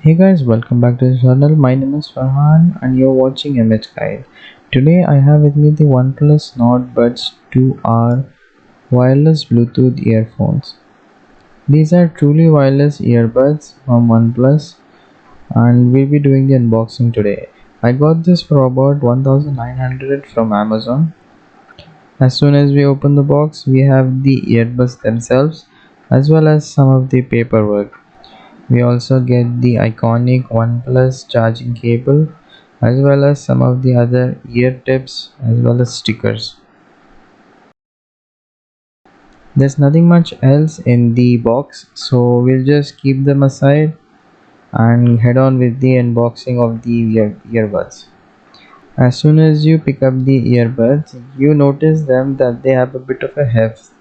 Hey guys, welcome back to the channel. My name is Farhan and you're watching Image Guide. Today I have with me the OnePlus Nord Buds 2R wireless Bluetooth earphones. These are truly wireless earbuds from OnePlus and we'll be doing the unboxing today. I got this for about 1900 from Amazon. As soon as we open the box, we have the earbuds themselves as well as some of the paperwork. We also get the iconic OnePlus charging cable as well as some of the other ear tips as well as stickers. There's nothing much else in the box, so we'll just keep them aside and head on with the unboxing of the earbuds. As soon as you pick up the earbuds, you notice them that they have a bit of a heft,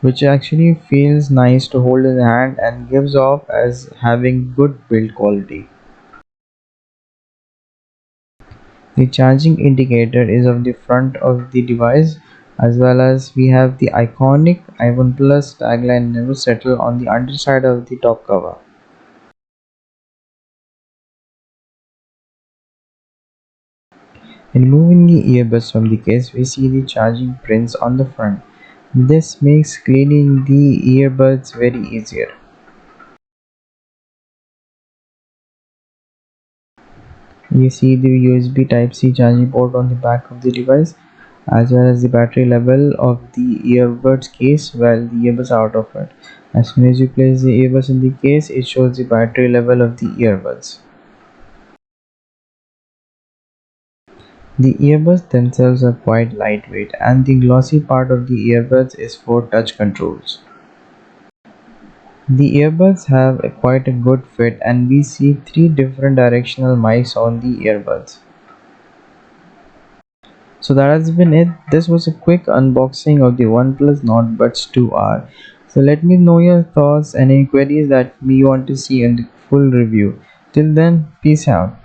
which actually feels nice to hold in the hand and gives off as having good build quality. The charging indicator is on the front of the device, as well as we have the iconic iPhone Plus tagline never settle on the underside of the top cover. Removing the earbuds from the case, we see the charging prints on the front. This makes cleaning the earbuds very easier. You see the USB Type-C charging port on the back of the device, as well as the battery level of the earbuds case while the earbuds are out of it. As soon as you place the earbuds in the case, it shows the battery level of the earbuds. The earbuds themselves are quite lightweight and the glossy part of the earbuds is for touch controls. The earbuds have quite a good fit and we see three different directional mics on the earbuds. So that has been it. This was a quick unboxing of the OnePlus Nord Buds 2R. So let me know your thoughts and any queries that you want to see in the full review. Till then, peace out.